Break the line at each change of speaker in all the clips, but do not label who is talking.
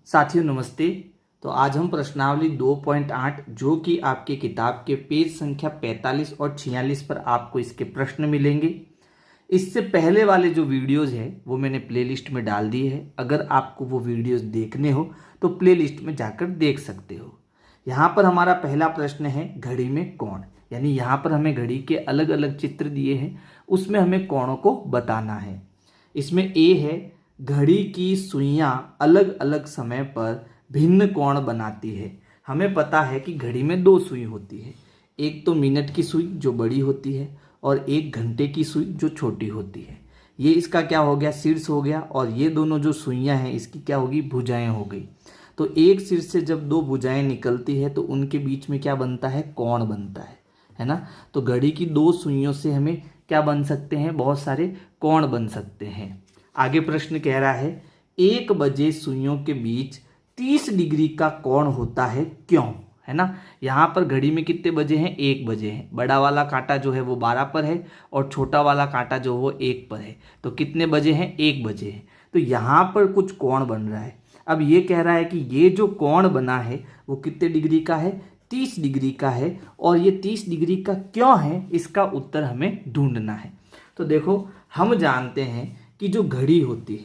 साथियों नमस्ते। तो आज हम प्रश्नावली 2.8 जो कि आपके किताब के पेज संख्या 45 और 46 पर आपको इसके प्रश्न मिलेंगे। इससे पहले वाले जो वीडियोस है वो मैंने प्लेलिस्ट में डाल दिए हैं। अगर आपको वो वीडियोस देखने हो तो प्लेलिस्ट में जाकर देख सकते हो। यहाँ पर हमारा पहला प्रश्न है घड़ी में कोण, यानी यहाँ पर हमें घड़ी के अलग अलग चित्र दिए हैं, उसमें हमें कोणों को बताना है। इसमें ए है घड़ी की सुइयां अलग अलग समय पर भिन्न कोण बनाती है। हमें पता है कि घड़ी में दो सुई होती है, एक तो मिनट की सुई जो बड़ी होती है और एक घंटे की सुई जो छोटी होती है। ये इसका क्या हो गया, शीर्ष हो गया, और ये दोनों जो सुइयां हैं इसकी क्या होगी, भुजाएं हो गई। तो एक शीर्ष से जब दो भुजाएं निकलती है तो उनके बीच में क्या बनता है, कोण बनता है ना। तो घड़ी की दो सुइयों से हमें क्या बन सकते हैं, बहुत सारे कोण बन सकते हैं। आगे प्रश्न कह रहा है 1 बजे सुइयों के बीच 30 डिग्री का कोण होता है, क्यों, है ना। यहाँ पर घड़ी में कितने बजे हैं, 1 बजे हैं। बड़ा वाला कांटा जो है वो 12 पर है और छोटा वाला कांटा जो वो 1 पर है। तो कितने बजे हैं, 1 बजे हैं। तो यहाँ पर कुछ कोण बन रहा है। अब ये कह रहा है कि ये जो कोण बना है वो कितने डिग्री का है, 30 डिग्री का है। और ये 30 डिग्री का क्यों है, इसका उत्तर हमें ढूंढना है। तो देखो, हम जानते हैं कि जो घड़ी होती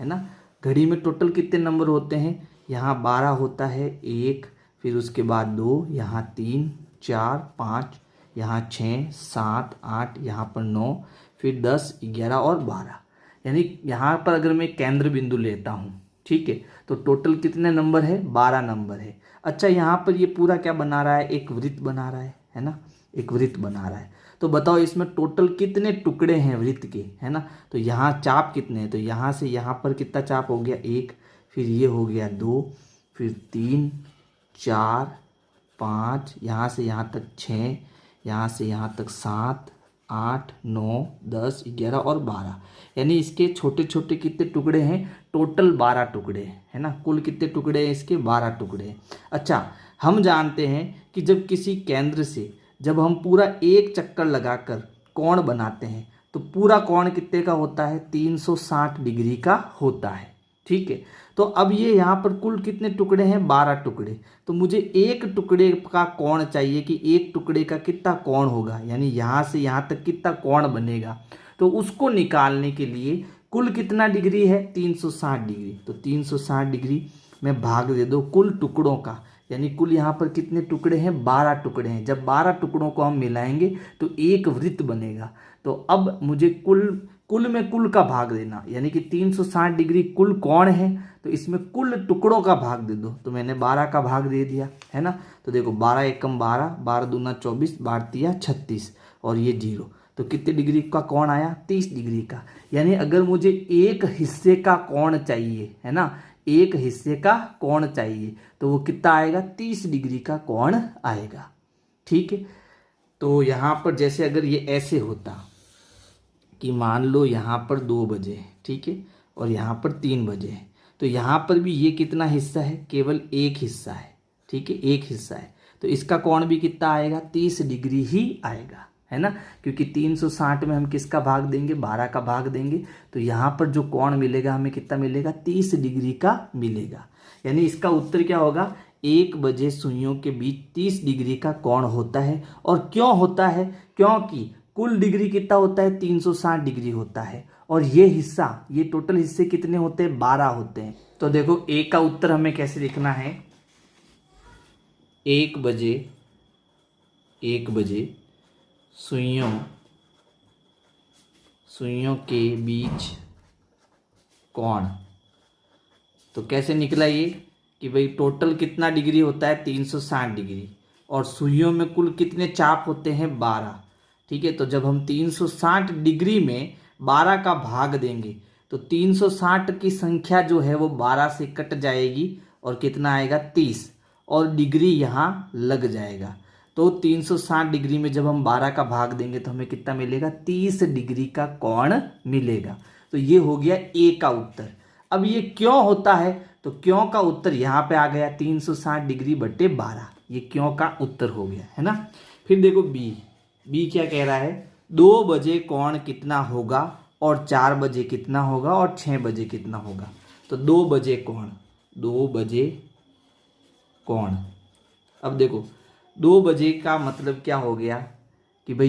है ना, घड़ी में टोटल कितने नंबर होते हैं, यहाँ 12 होता है, 1, फिर उसके बाद 2, यहाँ 3, 4, 5, यहाँ 6, 7, 8, यहाँ पर 9, फिर 10, 11 और 12। यानी यहाँ पर अगर मैं केंद्र बिंदु लेता हूँ, ठीक है, तो टोटल कितने नंबर है, 12 नंबर है। अच्छा, यहाँ पर ये पूरा क्या बना रहा है, एक वृत्त बना रहा है ना, एक वृत्त बना रहा है। तो बताओ इसमें टोटल कितने टुकड़े हैं वृत्त के, है ना। तो यहाँ चाप कितने हैं, तो यहाँ से यहाँ पर कितना चाप हो गया, 1, फिर ये हो गया 2, फिर 3, 4, 5, यहाँ से यहाँ तक 6, यहाँ से यहाँ तक 7, 8, 9, 10, 11 और 12। यानी इसके छोटे छोटे कितने टुकड़े हैं, टोटल 12 टुकड़े, है ना। कुल कितने टुकड़े हैं इसके, 12 टुकड़े हैं। अच्छा, हम जानते हैं कि जब किसी केंद्र से जब हम पूरा एक चक्कर लगाकर कोण बनाते हैं तो पूरा कोण कितने का होता है, 360 डिग्री का होता है, ठीक है। तो अब ये यहाँ पर कुल कितने टुकड़े हैं, 12 टुकड़े। तो मुझे एक टुकड़े का कोण चाहिए कि एक टुकड़े का कितना कोण होगा, यानी यहाँ से यहाँ तक कितना कोण बनेगा। तो उसको निकालने के लिए कुल कितना डिग्री है, 360 डिग्री। तो 360 डिग्री में भाग दे दो कुल टुकड़ों का, यानी कुल यहाँ पर कितने टुकड़े हैं, 12 टुकड़े हैं। जब 12 टुकड़ों को हम मिलाएंगे तो एक वृत्त बनेगा। तो अब मुझे कुल में कुल का भाग देना, यानी कि 360 डिग्री कुल कोण है, तो इसमें कुल टुकड़ों का भाग दे दो। तो मैंने 12 का भाग दे दिया, है ना। तो देखो 12 एकम 12, 12 दूना 24, 12 तिया 36 और ये 0। तो कितने डिग्री का कोण आया, 30 डिग्री का। यानी अगर मुझे एक हिस्से का कोण चाहिए, है ना, एक हिस्से का कोण चाहिए, तो वो कितना आएगा, 30 डिग्री का कोण आएगा, ठीक है। तो यहाँ पर जैसे अगर ये ऐसे होता कि मान लो यहाँ पर 2 बजे, ठीक है, और यहाँ पर 3 बजे है, तो यहाँ पर भी ये कितना हिस्सा है, केवल एक हिस्सा है, ठीक है, एक हिस्सा है। तो इसका कोण भी कितना आएगा, 30 डिग्री ही आएगा, है ना। क्योंकि 360 में हम किसका भाग देंगे, 12 का भाग देंगे। तो यहाँ पर जो कोण मिलेगा हमें कितना मिलेगा, 30 डिग्री का मिलेगा। यानी इसका उत्तर क्या होगा, 1 बजे सुइयों के बीच 30 डिग्री का कोण होता है। और क्यों होता है, क्योंकि कुल डिग्री कितना होता है, 360 डिग्री होता है। और ये हिस्सा, ये टोटल हिस्से कितने होते हैं, 12 होते हैं। तो देखो ए का उत्तर हमें कैसे लिखना है, 1 बजे सुइयों के बीच कोण। तो कैसे निकला ये कि भाई टोटल कितना डिग्री होता है, 360 डिग्री, और सुइयों में कुल कितने चाप होते हैं, 12, ठीक है। तो जब हम 360 डिग्री में 12 का भाग देंगे तो 360 की संख्या जो है वो 12 से कट जाएगी और कितना आएगा, 30, और डिग्री यहाँ लग जाएगा। तो 360 डिग्री में जब हम 12 का भाग देंगे तो हमें कितना मिलेगा, 30 डिग्री का कोण मिलेगा। तो ये हो गया ए का उत्तर। अब ये क्यों होता है, तो क्यों का उत्तर यहाँ पे आ गया, 360 डिग्री बटे 12, ये क्यों का उत्तर हो गया, है ना। फिर देखो बी क्या कह रहा है, 2 बजे कोण कितना होगा और 4 बजे कितना होगा और 6 बजे कितना होगा। तो 2 बजे कोण, 2 बजे कौन। अब देखो 2 बजे का मतलब क्या हो गया कि भाई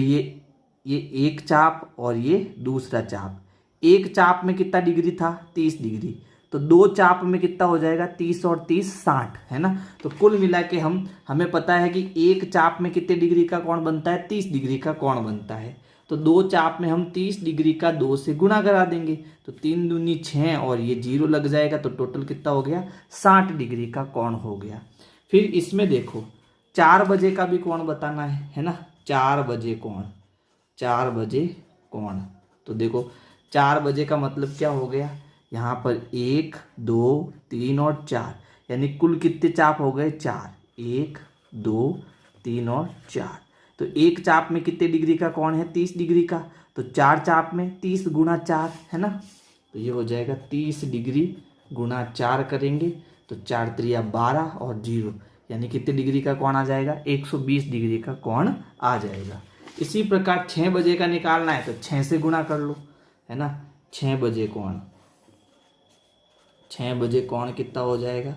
ये एक चाप और ये दूसरा चाप। एक चाप में कितना डिग्री था 30 डिग्री, तो 2 चाप में कितना हो जाएगा 30 और 30 60 है ना। तो कुल मिला के हमें पता है कि एक चाप में कितने डिग्री का कोण बनता है 30 डिग्री का कोण बनता है। तो 2 चाप में हम 30 डिग्री का 2 से गुणा करा देंगे, तो 3 दूनी 6 और ये 0 लग जाएगा, तो टोटल कितना हो गया 60 डिग्री का कोण हो गया। फिर इसमें देखो 4 बजे का भी कोण बताना है ना। 4 बजे कोण, 4 बजे कोण, तो देखो 4 बजे का मतलब क्या हो गया, यहाँ पर 1 2 3 और 4, यानी कुल कितने चाप हो गए 4, 1 2 3 और 4। तो एक चाप में कितने डिग्री का कोण है 30 डिग्री का, तो 4 चाप में 30 गुणा 4 है ना, तो ये हो जाएगा 30 डिग्री गुणा 4 करेंगे तो 4 त्रिया 12 और 0, यानी कितने डिग्री का कोण आ जाएगा 120 डिग्री का कोण आ जाएगा। इसी प्रकार 6 बजे का निकालना है तो 6 से गुणा कर लो है ना। 6 बजे कोण, 6 बजे कोण कितना हो जाएगा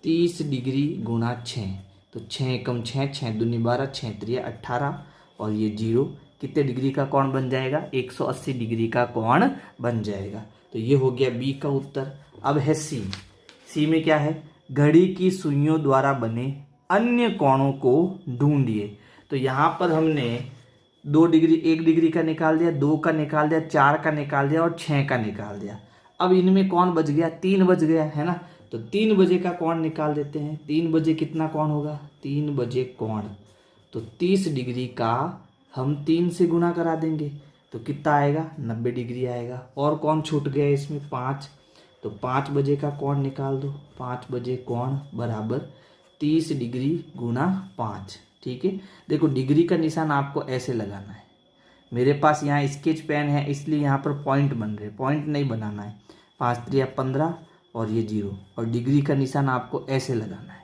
30 डिग्री गुणा 6, तो 6 एकम 6, 6 दूनी 12, 6 त्रिया 18 और ये 0, कितने डिग्री का कोण बन जाएगा 180 डिग्री का कोण बन जाएगा। तो ये हो गया बी का उत्तर। अब है सी। सी में क्या है, घड़ी की सुइयों द्वारा बने अन्य कोणों को ढूंढिए। तो यहाँ पर हमने 2 डिग्री 1 डिग्री का निकाल दिया, 2 का निकाल दिया, 4 का निकाल दिया और 6 का निकाल दिया। अब इनमें कौन बच गया 3 बच गया है ना, तो 3 बजे का कोण निकाल देते हैं। 3 बजे कितना कोण होगा 3 बजे कोण, तो 30 डिग्री का हम 3 से गुणा करा देंगे तो कितना आएगा 90 डिग्री आएगा। और कौन छूट गया इसमें 5, तो 5 बजे का कोण निकाल दो। 5 बजे कोण बराबर 30 डिग्री गुणा 5। ठीक है, देखो डिग्री का निशान आपको ऐसे लगाना है। मेरे पास यहाँ स्केच पेन है इसलिए यहाँ पर पॉइंट बन रहे, पॉइंट नहीं बनाना है। 5 त्रिया 15 और ये 0, और डिग्री का निशान आपको ऐसे लगाना है।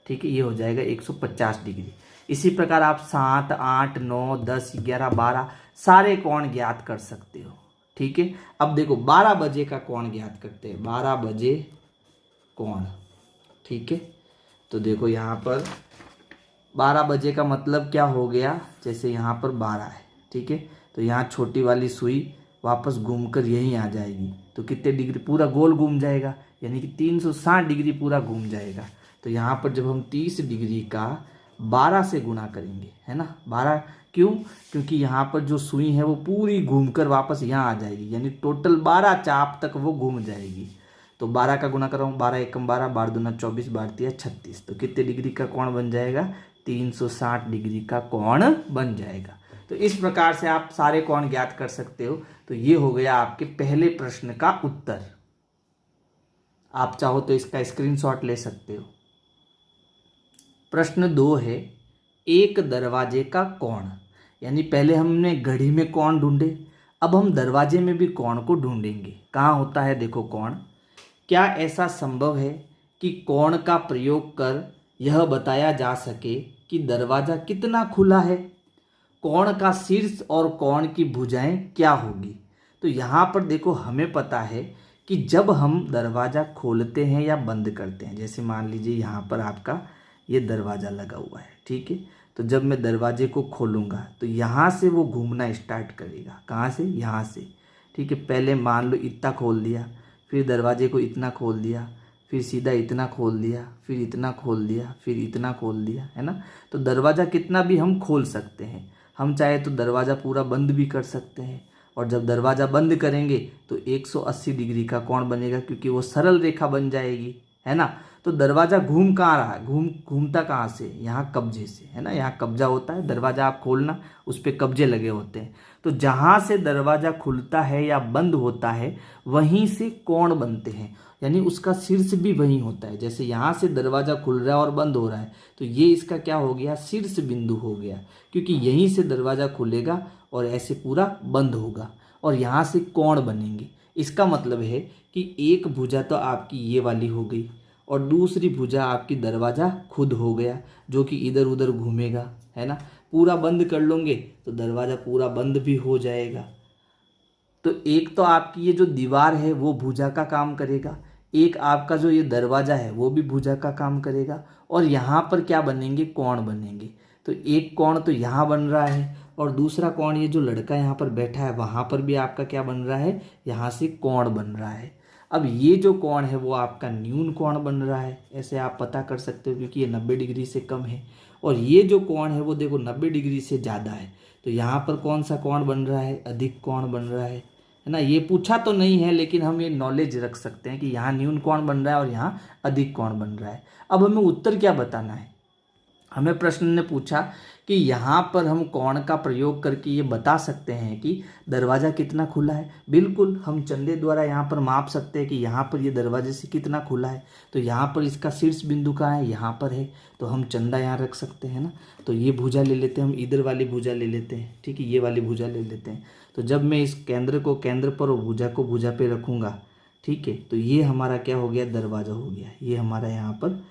ठीक है, ये हो जाएगा 150 डिग्री। इसी प्रकार आप 7 8 9 10 11 12 सारे कोण ज्ञात कर सकते हो। ठीक है, अब देखो 12 बजे का कोण ज्ञात करते हैं। 12 बजे कोण, ठीक है, तो देखो यहाँ पर 12 बजे का मतलब क्या हो गया, जैसे यहाँ पर 12 है, ठीक है, तो यहाँ छोटी वाली सुई वापस घूमकर यहीं आ जाएगी, तो कितने डिग्री पूरा गोल घूम जाएगा, यानी कि 360 डिग्री पूरा घूम जाएगा। तो यहाँ पर जब हम 30 डिग्री का 12 से गुणा करेंगे है ना, 12 क्यों, क्योंकि यहाँ पर जो सुई है वो पूरी घूमकर वापस यहाँ आ जाएगी, यानी टोटल 12 चाप तक वो घूम जाएगी। तो 12 का गुणा कर रहा हूँ, 12 एकम 12, 12 दूना 24, 12 तिया 36, तो कितने डिग्री का कोण बन जाएगा 360 डिग्री का कोण बन जाएगा। तो इस प्रकार से आप सारे कोण ज्ञात कर सकते हो। तो ये हो गया आपके पहले प्रश्न का उत्तर। आप चाहो तो इसका स्क्रीनशॉट ले सकते हो। प्रश्न 2 है, एक दरवाजे का कोण, यानी पहले हमने घड़ी में कोण ढूंढे, अब हम दरवाजे में भी कोण को ढूंढेंगे। कहाँ होता है देखो कोण, क्या ऐसा संभव है कि कोण का प्रयोग कर यह बताया जा सके कि दरवाजा कितना खुला है, कोण का शीर्ष और कोण की भुजाएं क्या होगी। तो यहाँ पर देखो हमें पता है कि जब हम दरवाज़ा खोलते हैं या बंद करते हैं, जैसे मान लीजिए यहाँ पर आपका ये दरवाज़ा लगा हुआ है, ठीक है, तो जब मैं दरवाजे को खोलूँगा तो यहाँ से वो घूमना स्टार्ट करेगा। कहाँ से, यहाँ से, ठीक है। पहले मान लो इतना खोल दिया, फिर दरवाजे को इतना खोल दिया, फिर सीधा इतना खोल दिया, फिर इतना खोल दिया, फिर इतना खोल दिया, है ना। तो दरवाज़ा कितना भी हम खोल सकते हैं, हम चाहे तो दरवाज़ा पूरा बंद भी कर सकते हैं। और जब दरवाज़ा बंद करेंगे तो 180 डिग्री का कोण बनेगा, क्योंकि वो सरल रेखा बन जाएगी, है ना। तो दरवाज़ा घूम कहाँ रहा है, घूमता कहाँ से, यहाँ कब्जे से, है ना। यहाँ कब्जा होता है, दरवाज़ा आप खोलना उस पर कब्जे लगे होते हैं। तो जहाँ से दरवाज़ा खुलता है या बंद होता है वहीं से कोण बनते हैं, यानी उसका शीर्ष भी वहीं होता है। जैसे यहाँ से दरवाज़ा खुल रहा है और बंद हो रहा है, तो ये इसका क्या हो गया, शीर्ष बिंदु हो गया, क्योंकि यहीं से दरवाज़ा खुलेगा और ऐसे पूरा बंद होगा और यहाँ से कोण बनेंगे। इसका मतलब है कि एक भुजा तो आपकी ये वाली हो गई और दूसरी भुजा आपकी दरवाज़ा खुद हो गया, जो कि इधर उधर घूमेगा, है ना। पूरा बंद कर लोगे तो दरवाज़ा पूरा बंद भी हो जाएगा। तो एक तो आपकी ये जो दीवार है वो भुजा का काम करेगा, एक आपका जो ये दरवाज़ा है वो भी भुजा का काम करेगा, और यहाँ पर क्या बनेंगे, कोण बनेंगे। तो एक कोण तो यहाँ बन रहा है, और दूसरा कोण ये जो लड़का यहाँ पर बैठा है वहाँ पर भी आपका क्या बन रहा है, यहाँ से कोण बन रहा है। अब ये जो कोण है वो आपका न्यून कोण बन रहा है, ऐसे आप पता कर सकते हो क्योंकि ये 90 डिग्री से कम है। और ये जो कोण है वो देखो 90 डिग्री से ज़्यादा है, तो यहाँ पर कौन सा कोण बन रहा है, अधिक कोण बन रहा है ना। ये पूछा तो नहीं है लेकिन हम ये नॉलेज रख सकते हैं कि यहाँ न्यून कोण बन रहा है और यहाँ अधिक कोण बन रहा है। अब हमें उत्तर क्या बताना है, हमें प्रश्न ने पूछा कि यहाँ पर हम कोण का प्रयोग करके ये बता सकते हैं कि दरवाज़ा कितना खुला है। बिल्कुल, हम चंदे द्वारा यहाँ पर माप सकते हैं कि यहाँ पर ये दरवाजे से कितना खुला है। तो यहाँ पर इसका शीर्ष बिंदु कहाँ है, यहाँ पर है, तो हम चंदा यहाँ रख सकते हैं ना। तो ये भुजा ले लेते हैं, हम इधर वाली भुजा ले लेते हैं, ठीक है, ये वाली भुजा ले लेते हैं। तो जब मैं इस केंद्र को केंद्र पर और भुजा को भुजा पे रखूँगा, ठीक है, तो ये हमारा क्या हो गया, दरवाज़ा हो गया। ये हमारा यहाँ पर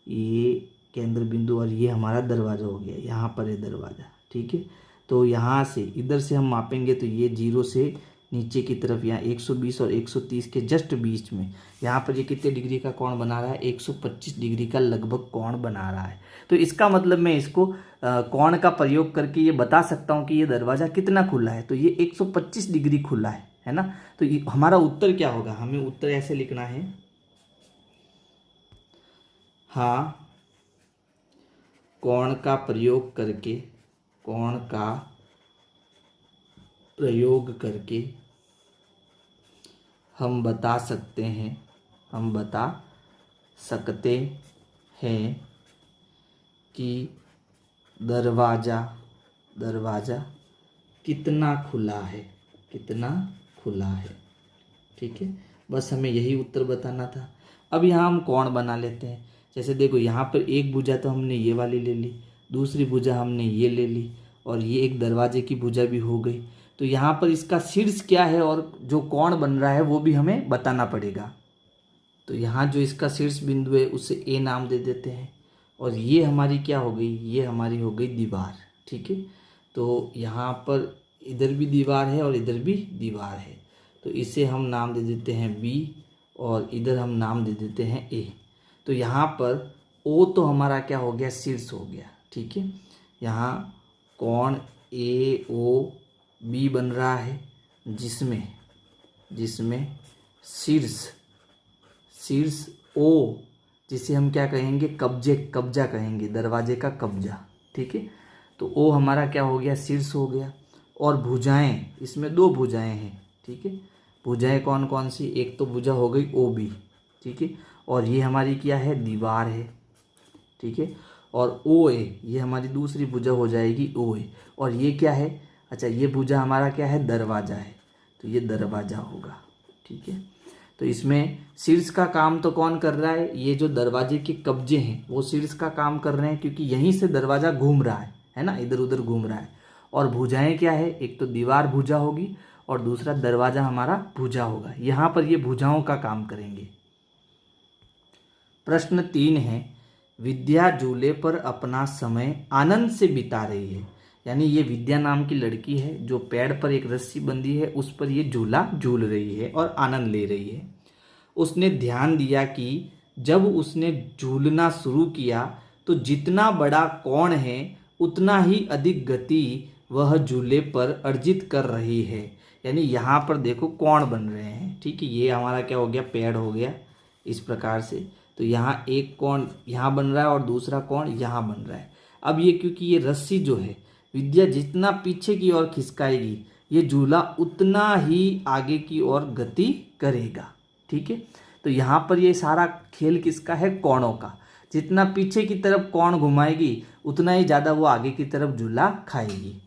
ये केंद्र बिंदु और ये हमारा दरवाज़ा हो गया, यहाँ पर है दरवाज़ा, ठीक है। तो यहाँ से इधर से हम मापेंगे तो ये 0 से नीचे की तरफ यहाँ 120 और 130 के जस्ट बीच में यहाँ पर ये कितने डिग्री का कोण बना रहा है, 125 डिग्री का लगभग कोण बना रहा है। तो इसका मतलब मैं इसको कोण का प्रयोग करके ये बता सकता हूँ कि ये दरवाज़ा कितना खुला है, तो ये 125 डिग्री खुला है ना। तो हमारा उत्तर क्या होगा, हमें उत्तर ऐसे लिखना है, हाँ, कोण का प्रयोग करके हम बता सकते हैं कि दरवाज़ा कितना खुला है, ठीक है। बस हमें यही उत्तर बताना था। अब यहाँ हम कोण बना लेते हैं। जैसे देखो यहाँ पर एक भुजा तो हमने ये वाली ले ली, दूसरी भुजा हमने ये ले ली, और ये एक दरवाजे की भुजा भी हो गई। तो यहाँ पर इसका शीर्ष क्या है और जो कोण बन रहा है वो भी हमें बताना पड़ेगा। तो यहाँ जो इसका शीर्ष बिंदु है उसे ए नाम दे देते हैं, और ये हमारी क्या हो गई, ये हमारी हो गई दीवार, ठीक है। तो यहाँ पर इधर भी दीवार है और इधर भी दीवार है, तो इसे हम नाम दे देते हैं बी, और इधर हम नाम दे देते हैं ए। तो यहाँ पर ओ तो हमारा क्या हो गया, शीर्ष हो गया, ठीक है। यहाँ कोण ए ओ बी बन रहा है, जिसमें शीर्ष ओ, जिसे हम क्या कहेंगे, कब्जा कहेंगे, दरवाजे का कब्जा, ठीक है। तो ओ हमारा क्या हो गया, शीर्ष हो गया। और भुजाएं, इसमें 2 भुजाएं हैं, ठीक है। भुजाएं कौन कौन सी, एक तो भुजा हो गई ओ बी, ठीक है, और ये हमारी क्या है, दीवार है, ठीक है। और ओ ए, ये हमारी दूसरी भुजा हो जाएगी ओ ए, और ये क्या है, अच्छा ये भुजा हमारा क्या है, दरवाज़ा है, तो ये दरवाज़ा होगा, ठीक है। तो इसमें शीर्ष का काम तो कौन कर रहा है, ये जो दरवाजे के कब्जे हैं वो शीर्ष का काम कर रहे हैं, क्योंकि यहीं से दरवाज़ा घूम रहा है ना, इधर उधर घूम रहा है। और भुजाएं क्या है, एक तो दीवार भुजा होगी और दूसरा दरवाज़ा हमारा भुजा होगा। यहाँ पर ये भुजाओं का काम करेंगे। प्रश्न 3 है, विद्या झूले पर अपना समय आनंद से बिता रही है। यानी ये विद्या नाम की लड़की है जो पेड़ पर एक रस्सी बंधी है, उस पर ये झूला झूल रही है और आनंद ले रही है। उसने ध्यान दिया कि जब उसने झूलना शुरू किया तो जितना बड़ा कोण है उतना ही अधिक गति वह झूले पर अर्जित कर रही है। यानी यहाँ पर देखो कोण बन रहे हैं, ठीक है। ये हमारा क्या हो गया, पेड़ हो गया इस प्रकार से। तो यहाँ एक कोण यहाँ बन रहा है और दूसरा कोण यहाँ बन रहा है। अब ये क्योंकि ये रस्सी जो है, विद्या जितना पीछे की ओर खिसकाएगी ये झूला उतना ही आगे की ओर गति करेगा, ठीक है। तो यहाँ पर ये सारा खेल किसका है, कोणों का। जितना पीछे की तरफ कोण घुमाएगी उतना ही ज़्यादा वो आगे की तरफ झूला खाएगी।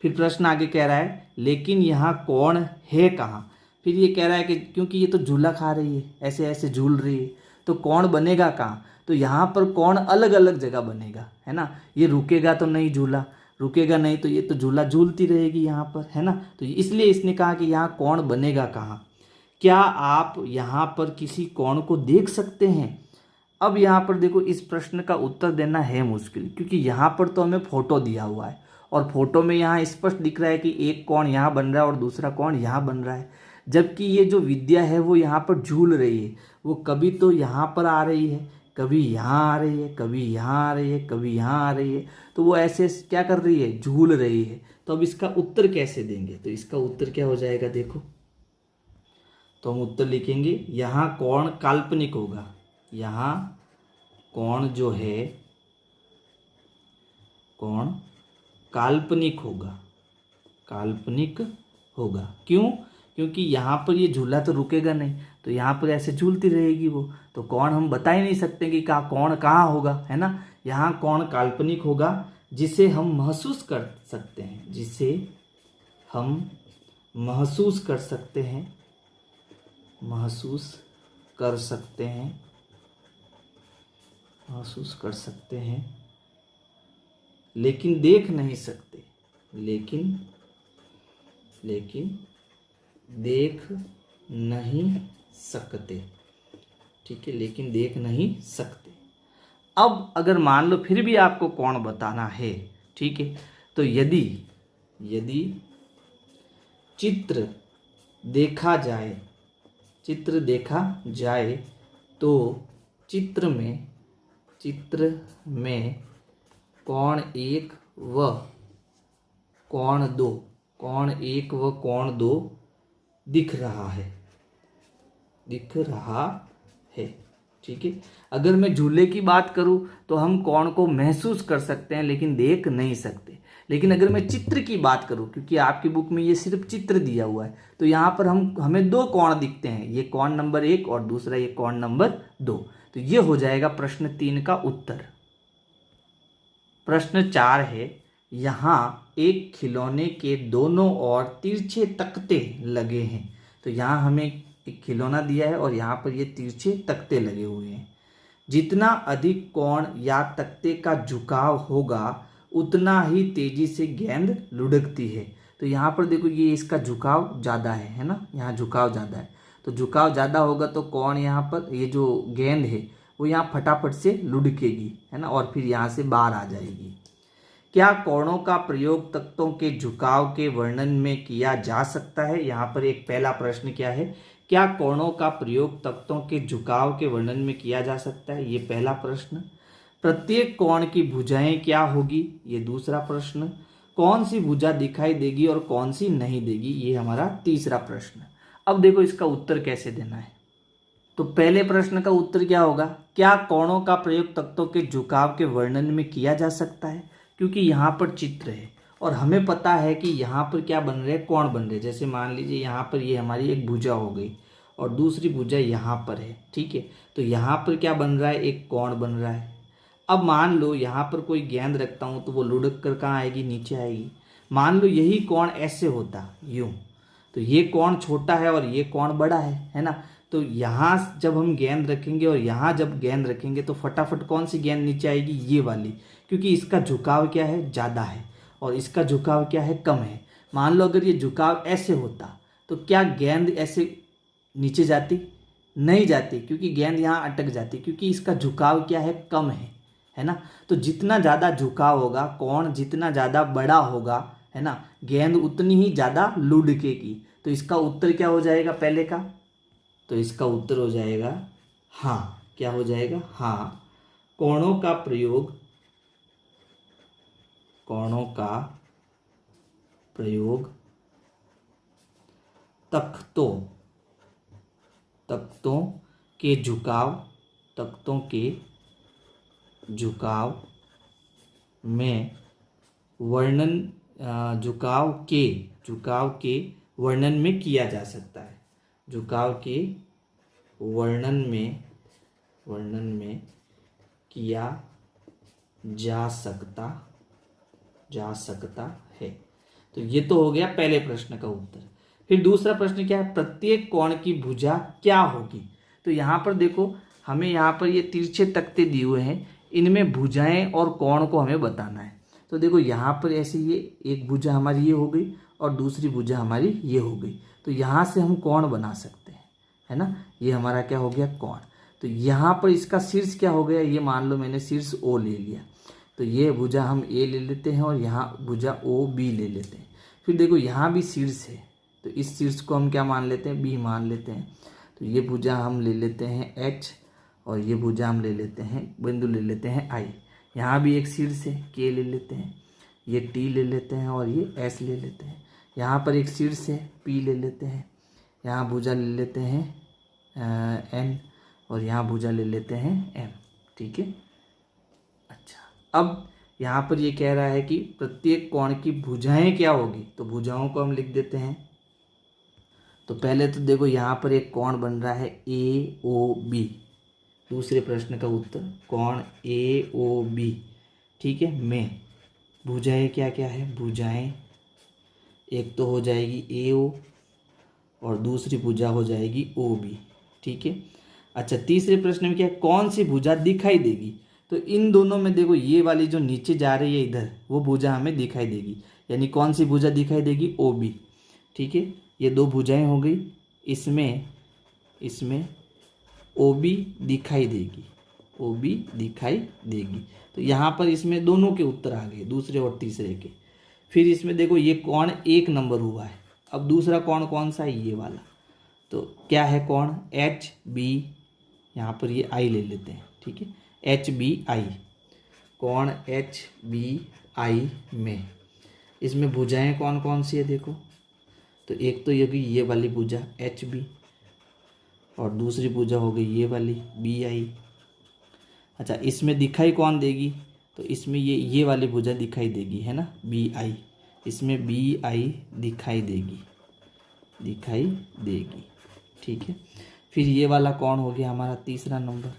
फिर प्रश्न आगे कह रहा है, लेकिन यहाँ कोण है कहाँ। फिर ये कह रहा है कि क्योंकि ये तो झूला खा रही है, ऐसे ऐसे झूल रही है, तो कोण बनेगा कहाँ। तो यहाँ पर कोण अलग अलग जगह बनेगा, है ना। ये रुकेगा तो नहीं, झूला रुकेगा नहीं, तो ये तो झूला झूलती रहेगी यहाँ पर, है ना। तो इसलिए इसने कहा कि यहाँ कोण बनेगा कहाँ। क्या आप यहाँ पर किसी कोण को देख सकते हैं। अब यहाँ पर देखो, इस प्रश्न का उत्तर देना है मुश्किल, क्योंकि यहाँ पर तो हमें फोटो दिया हुआ है और फोटो में यहाँ स्पष्ट दिख रहा है कि एक कोण यहाँ बन रहा है और दूसरा कोण यहाँ बन रहा है, जबकि ये जो विद्या है वो यहाँ पर झूल रही है वो कभी तो यहाँ पर आ रही है, कभी यहाँ आ रही है, कभी यहाँ आ रही है, कभी यहाँ आ रही है, तो वो ऐसे क्या कर रही है, झूल रही है। तो अब इसका उत्तर कैसे देंगे, तो इसका उत्तर क्या हो जाएगा, देखो तो हम उत्तर लिखेंगे, यहाँ कोण काल्पनिक होगा, यहाँ कोण जो है कोण काल्पनिक होगा, काल्पनिक होगा। क्यों? क्योंकि यहाँ पर ये झूला तो रुकेगा नहीं, तो यहाँ पर ऐसे झूलती रहेगी वो, तो कोण हम बता ही नहीं सकते कि कोण कहाँ होगा, है ना। यहाँ कोण काल्पनिक होगा जिसे हम महसूस कर सकते हैं, जिसे हम महसूस कर सकते हैं, महसूस कर सकते हैं, महसूस कर सकते हैं, लेकिन देख नहीं सकते, लेकिन देख नहीं सकते, ठीक है, लेकिन देख नहीं सकते। अब अगर मान लो फिर भी आपको कोण बताना है, ठीक है, तो यदि चित्र देखा जाए तो चित्र में कोण 1 व कोण 2 दिख रहा है, ठीक है। अगर मैं झूले की बात करूं तो हम कोण को महसूस कर सकते हैं लेकिन देख नहीं सकते। लेकिन अगर मैं चित्र की बात करूं, क्योंकि आपकी बुक में ये सिर्फ चित्र दिया हुआ है, तो यहाँ पर हमें 2 कोण दिखते हैं, ये कोण नंबर 1 और दूसरा ये कोण नंबर 2। तो ये हो जाएगा प्रश्न 3 का उत्तर। प्रश्न 4 है, यहाँ एक खिलौने के दोनों ओर तिरछे तख्ते लगे हैं। तो यहाँ हमें एक खिलौना दिया है और यहाँ पर ये तिरछे तख्ते लगे हुए हैं। जितना अधिक कोण या तख्ते का झुकाव होगा उतना ही तेजी से गेंद लुढ़कती है। तो यहाँ पर देखो ये इसका झुकाव ज़्यादा है ना, यहाँ झुकाव ज़्यादा है, तो झुकाव ज़्यादा होगा तो कोण यहाँ पर ये जो गेंद है वो यहाँ फटाफट से लुढ़केगी, है ना, और फिर यहाँ से बाहर आ जाएगी। क्या कोणों का प्रयोग तख्तों के झुकाव के वर्णन में किया जा सकता है? यहाँ पर एक पहला प्रश्न क्या है, क्या कोणों का प्रयोग तख्तों के झुकाव के वर्णन में किया जा सकता है, ये पहला प्रश्न। प्रत्येक कोण की भुजाएं क्या होगी, ये दूसरा प्रश्न। कौन सी भुजा दिखाई देगी और कौन सी नहीं देगी, ये हमारा तीसरा प्रश्न। अब देखो इसका उत्तर कैसे देना है। तो पहले प्रश्न का उत्तर क्या होगा, क्या कोणों का प्रयोग तख्तों के झुकाव के वर्णन में किया जा सकता है, क्योंकि यहाँ पर चित्र है और हमें पता है कि यहाँ पर क्या बन रहे हैं, कोण बन रहे हैं। जैसे मान लीजिए यहाँ पर ये हमारी एक भुजा हो गई और दूसरी भुजा यहाँ पर है, ठीक है, तो यहाँ पर क्या बन रहा है, एक कोण बन रहा है। अब मान लो यहाँ पर कोई गेंद रखता हूँ तो वो लुढ़क कर कहाँ आएगी, नीचे आएगी। मान लो यही कोण ऐसे होता यूँ, तो ये कोण छोटा है और ये कोण बड़ा है ना। तो यहाँ जब हम गेंद रखेंगे और यहाँ जब गेंद रखेंगे तो फटाफट कौन सी गेंद नीचे आएगी, ये वाली, क्योंकि इसका झुकाव क्या है, ज़्यादा है और इसका झुकाव क्या है, कम है। मान लो अगर ये झुकाव ऐसे होता तो क्या गेंद ऐसे नीचे जाती, नहीं जाती, क्योंकि गेंद यहाँ अटक जाती, क्योंकि इसका झुकाव क्या है, कम है ना। तो जितना ज़्यादा झुकाव होगा, कोण जितना ज़्यादा बड़ा होगा, है ना, गेंद उतनी ही ज़्यादा लुढ़केगी। तो इसका उत्तर क्या हो जाएगा पहले का, तो इसका उत्तर हो जाएगा हाँ। क्या हो जाएगा, हाँ। कोणों का प्रयोग तख्तों के झुकाव में झुकाव के वर्णन में किया जा सकता है, झुकाव के वर्णन में किया जा सकता है। तो ये तो हो गया पहले प्रश्न का उत्तर। फिर दूसरा प्रश्न क्या है, प्रत्येक कोण की भुजा क्या होगी। तो यहाँ पर देखो हमें यहाँ पर ये तिरछे तख्ते दिए हुए हैं, इनमें भुजाएं और कोण को हमें बताना है। तो देखो यहाँ पर ऐसे ये एक भुजा हमारी ये हो गई और दूसरी भुजा हमारी ये हो गई, तो यहाँ से हम कोण बना सकते हैं, है ना। ये हमारा क्या हो गया, कोण। तो यहाँ पर इसका शीर्ष क्या हो गया, ये मान लो मैंने शीर्ष ओ ले लिया, तो ये भुजा हम ए ले लेते हैं और यहाँ भुजा ओ बी ले लेते हैं। फिर देखो यहाँ भी शीर्ष है, तो इस शीर्ष को हम क्या मान लेते हैं, बी मान लेते हैं। तो ये भुजा हम ले लेते हैं H और ये भुजा हम ले लेते हैं, बिंदु ले लेते हैं I। यहाँ भी एक शीर्ष है K ले लेते हैं, ये T ले लेते हैं और ये S ले लेते हैं। यहाँ पर एक शीर्ष है P ले लेते हैं, यहाँ भुजा ले लेते हैं N और यहाँ भुजा ले लेते हैं M। ठीक है। अच्छा, अब यहाँ पर ये कह रहा है कि प्रत्येक कोण की भुजाएं क्या होगी, तो भुजाओं को हम लिख देते हैं। तो पहले तो देखो यहाँ पर एक कोण बन रहा है AOB, दूसरे प्रश्न का उत्तर कोण AOB। ठीक है, में भुजाएं क्या क्या है, भुजाएं एक तो हो जाएगी AO और दूसरी भुजा हो जाएगी OB। ठीक है। अच्छा, तीसरे प्रश्न में क्या है, कौन सी भुजा दिखाई देगी, तो इन दोनों में देखो ये वाली जो नीचे जा रही है इधर, वो भुजा हमें दिखाई देगी, यानी कौन सी भुजा दिखाई देगी, OB। ठीक है, ये दो भुजाएं हो गई, इसमें OB दिखाई देगी, OB दिखाई देगी। तो यहाँ पर इसमें दोनों के उत्तर आ गए, दूसरे और तीसरे के। फिर इसमें देखो ये कोण 1 नंबर हुआ है। अब दूसरा कोण कौन सा है, ये वाला। तो क्या है कोण HB, यहाँ पर ये I ले लेते हैं। ठीक है, HBI, कोण HBI में इसमें भुजाएं कौन कौन सी है देखो, तो एक तो ये वाली भुजा HB और दूसरी भुजा हो गई ये वाली BI। अच्छा, इसमें दिखाई कौन देगी, तो इसमें ये वाली भुजा दिखाई देगी, है ना, BI। इसमें BI दिखाई देगी। ठीक है। फिर ये वाला कौन हो गया हमारा तीसरा नंबर,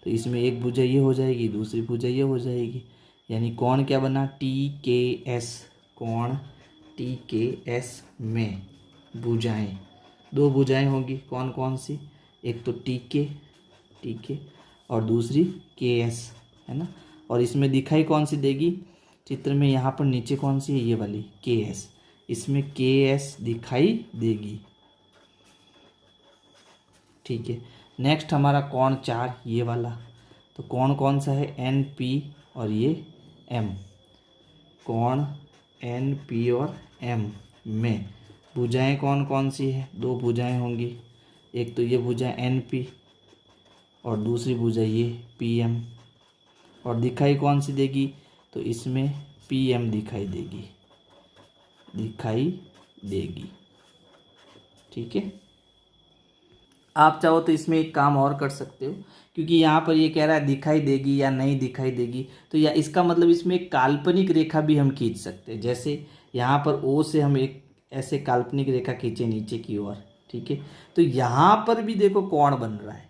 तो इसमें एक भुजा ये हो जाएगी, दूसरी भुजा ये हो जाएगी, यानी कौन क्या बना, TKS, कोण TKS में भुजाएं, दो भुजाएं होगी, कौन कौन सी, एक तो TK और दूसरी KS, है ना। और इसमें दिखाई कौन सी देगी, चित्र में यहाँ पर नीचे कौन सी है, ये वाली KS, इसमें KS दिखाई देगी। ठीक है। नेक्स्ट हमारा कोण 4, ये वाला, तो कोण कौन सा है, NP और ये M, कोण NP और M में भुजाएं कौन कौन सी है, दो भुजाएं होंगी, एक तो ये भुजा NP और दूसरी भुजा ये PM। और दिखाई कौन सी देगी, तो इसमें PM दिखाई देगी। ठीक है। आप चाहो तो इसमें एक काम और कर सकते हो, क्योंकि यहाँ पर ये कह रहा है दिखाई देगी या नहीं दिखाई देगी, तो या इसका मतलब इसमें एक काल्पनिक रेखा भी हम खींच सकते हैं। जैसे यहाँ पर O से हम एक ऐसे काल्पनिक रेखा खींचे नीचे की ओर। ठीक है, तो यहाँ पर भी देखो कोण बन रहा है,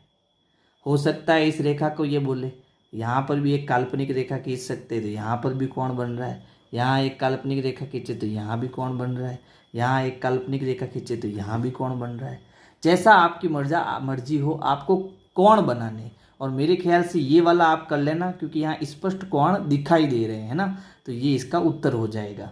हो सकता है इस रेखा को ये बोले, यहाँ पर भी एक काल्पनिक रेखा खींच सकते हैं, तो यहाँ पर भी कोण बन रहा है। यहाँ एक काल्पनिक रेखा खींचे तो यहाँ भी कोण बन रहा है, यहाँ एक काल्पनिक रेखा खींचे तो यहाँ भी कोण बन रहा है। जैसा आपकी मर्जी हो आपको कोण बनाने, और मेरे ख्याल से ये वाला आप कर लेना, क्योंकि यहाँ स्पष्ट कोण दिखाई दे रहे हैं ना, तो ये इसका उत्तर हो जाएगा।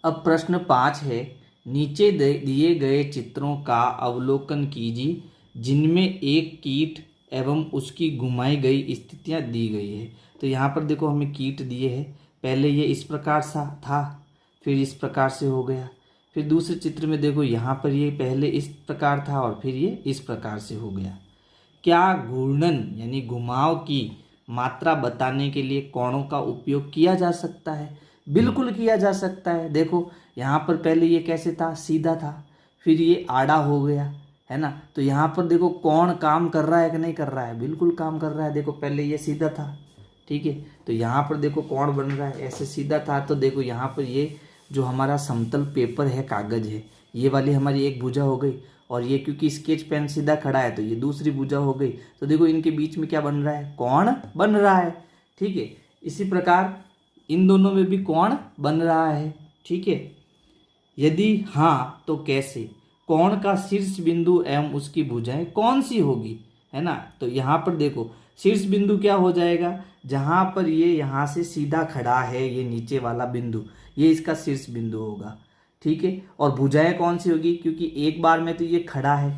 अब प्रश्न 5 है, नीचे दिए गए चित्रों का अवलोकन कीजिए जिनमें एक कीट एवं उसकी घुमाई गई स्थितियां दी गई है। तो यहाँ पर देखो हमें कीट दिए हैं, पहले ये इस प्रकार सा था, फिर इस प्रकार से हो गया, फिर दूसरे चित्र में देखो यहाँ पर ये पहले इस प्रकार था और फिर ये इस प्रकार से हो गया। क्या घूर्णन यानी घुमाव की मात्रा बताने के लिए कोणों का उपयोग किया जा सकता है? बिल्कुल किया जा सकता है। देखो यहाँ पर पहले ये कैसे था, सीधा था, फिर ये आड़ा हो गया, है ना। तो यहाँ पर देखो कौन काम कर रहा है कि नहीं कर रहा है, बिल्कुल काम कर रहा है। देखो पहले ये सीधा था, ठीक है, तो यहाँ पर देखो कौन बन रहा है, ऐसे सीधा था, तो देखो यहाँ पर ये जो हमारा समतल पेपर है, कागज है, ये वाली हमारी एक भुजा हो गई, और ये क्योंकि स्केच पेन सीधा खड़ा है तो ये दूसरी भुजा हो गई। तो देखो इनके बीच में क्या बन रहा है, कोण बन रहा है, ठीक है। इसी प्रकार इन दोनों में भी कोण बन रहा है, ठीक है। यदि हाँ तो कैसे, कोण का शीर्ष बिंदु एवं उसकी भुजाएं कौन सी होगी, है ना। तो यहाँ पर देखो शीर्ष बिंदु क्या हो जाएगा, जहाँ पर ये यहाँ से सीधा खड़ा है, ये नीचे वाला बिंदु, ये इसका शीर्ष बिंदु होगा, ठीक है। और भुजाएं कौन सी होगी, क्योंकि एक बार में तो ये खड़ा है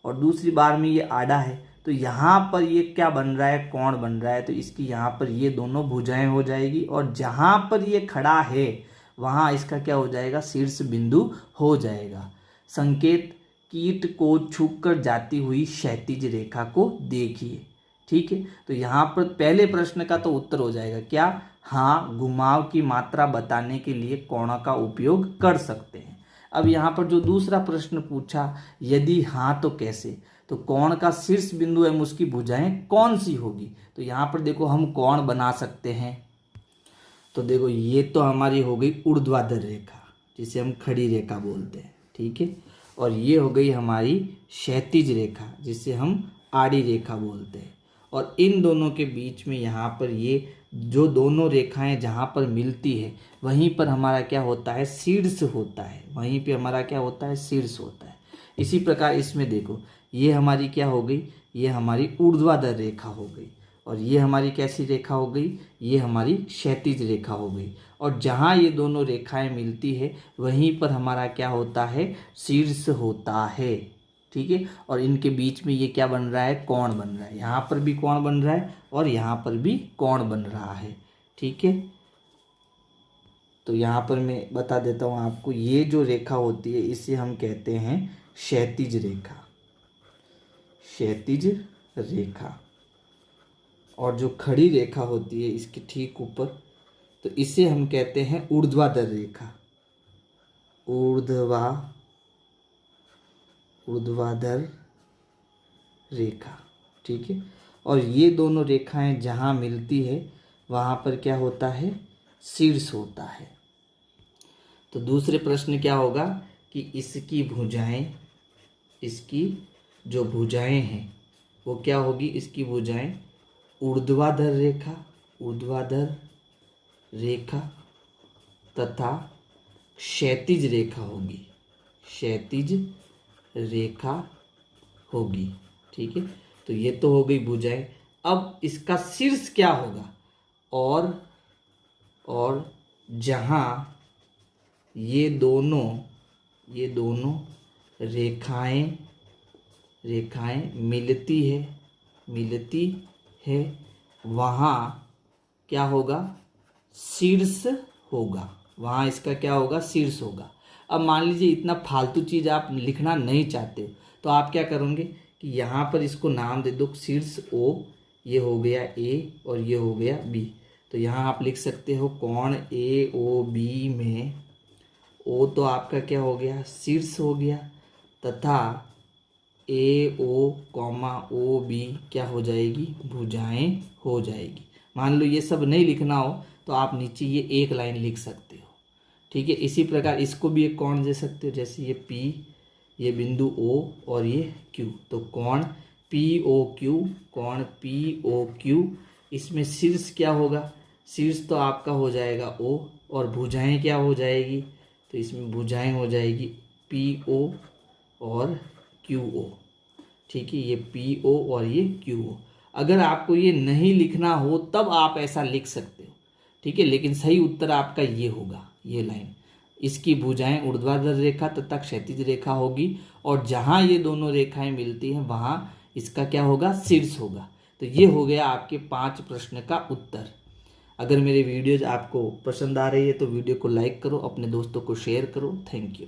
और दूसरी बार में ये आड़ा है, तो यहाँ पर ये क्या बन रहा है, कोण बन रहा है, तो इसकी यहाँ पर ये दोनों भुजाएं हो जाएगी, और जहाँ पर ये खड़ा है वहाँ इसका क्या हो जाएगा, शीर्ष बिंदु हो जाएगा। संकेत कीट को छूकर जाती हुई क्षैतिज रेखा को देखिए। ठीक है, तो यहाँ पर पहले प्रश्न का तो उत्तर हो जाएगा क्या, हाँ, घुमाव की मात्रा बताने के लिए कोण का उपयोग कर सकते हैं। अब यहाँ पर जो दूसरा प्रश्न पूछा, यदि हाँ तो कैसे, तो कोण का शीर्ष बिंदु एवं उसकी भुजाएं कौन सी होगी। तो यहाँ पर देखो हम कोण बना सकते हैं। तो देखो ये तो हमारी हो गई ऊर्ध्वाधर रेखा जिसे हम खड़ी रेखा बोलते हैं। ठीक है, और ये हो गई हमारी क्षैतिज रेखा जिसे हम आड़ी रेखा बोलते हैं। और इन दोनों के बीच में यहाँ पर ये जो दोनों रेखाएं जहाँ पर मिलती है वहीं पर हमारा क्या होता है, शीर्ष होता है। वहीं पे हमारा क्या होता है, शीर्ष होता है। इसी प्रकार इसमें देखो ये हमारी क्या हो गई, ये हमारी ऊर्ध्वाधर रेखा हो गई, और ये हमारी कैसी रेखा हो गई, ये हमारी क्षैतिज रेखा हो गई। और जहाँ ये दोनों रेखाएं मिलती है वहीं पर हमारा क्या होता है, शीर्ष होता है। ठीक है, और इनके बीच में ये क्या बन रहा है, कोण बन रहा है। यहाँ पर भी कोण बन रहा है और यहाँ पर भी कोण बन रहा है। ठीक है, तो यहाँ पर मैं बता देता हूँ आपको, ये जो रेखा होती है इसे हम कहते हैं क्षैतिज रेखा, क्षैतिज रेखा। और जो खड़ी रेखा होती है इसके ठीक ऊपर, तो इसे हम कहते हैं ऊर्ध्वाधर रेखा, ऊर्ध्वाधर रेखा। ठीक है, और ये दोनों रेखाएं जहाँ मिलती है वहाँ पर क्या होता है, शीर्ष होता है। तो दूसरे प्रश्न क्या होगा कि इसकी भुजाएं, इसकी जो भुजाएं हैं वो क्या होगी, इसकी भुजाएं ऊर्ध्वाधर रेखा तथा क्षैतिज रेखा होगी, क्षैतिज रेखा होगी। ठीक है, तो ये तो हो गई भुजाएं। अब इसका शीर्ष क्या होगा, और जहाँ ये दोनों रेखाएं मिलती है वहाँ क्या होगा, शीर्ष होगा। वहाँ इसका क्या होगा, शीर्ष होगा। अब मान लीजिए इतना फालतू चीज़ आप लिखना नहीं चाहते हो तो आप क्या करोगे कि यहाँ पर इसको नाम दे दो शीर्ष O, ये हो गया A और ये हो गया B। तो यहाँ आप लिख सकते हो कोण AOB में O तो आपका क्या हो गया, शीर्ष हो गया, तथा AO, OB क्या हो जाएगी, भुजाएं हो जाएगी। मान लो ये सब नहीं लिखना हो तो आप नीचे ये एक लाइन लिख सकते हो। ठीक है, इसी प्रकार इसको भी एक कोण दे सकते हो, जैसे ये P, ये बिंदु O और ये Q। तो कोण POQ, कोण POQ, इसमें शीर्ष क्या होगा, शीर्ष तो आपका हो जाएगा O, और भुजाएं क्या हो जाएगी, तो इसमें भुजाएं हो जाएगी PO और QO। ठीक है, ये PO और ये QO। अगर आपको ये नहीं लिखना हो तब आप ऐसा लिख सकते हो। ठीक है, लेकिन सही उत्तर आपका ये होगा, ये लाइन, इसकी भुजाएं ऊर्ध्वाधर रेखा तथा क्षैतिज रेखा होगी, और जहाँ ये दोनों रेखाएं मिलती हैं वहाँ इसका क्या होगा, शीर्ष होगा। तो ये हो गया आपके 5 प्रश्न का उत्तर। अगर मेरे वीडियोज आपको पसंद आ रही है तो वीडियो को लाइक करो, अपने दोस्तों को शेयर करो। Thank you.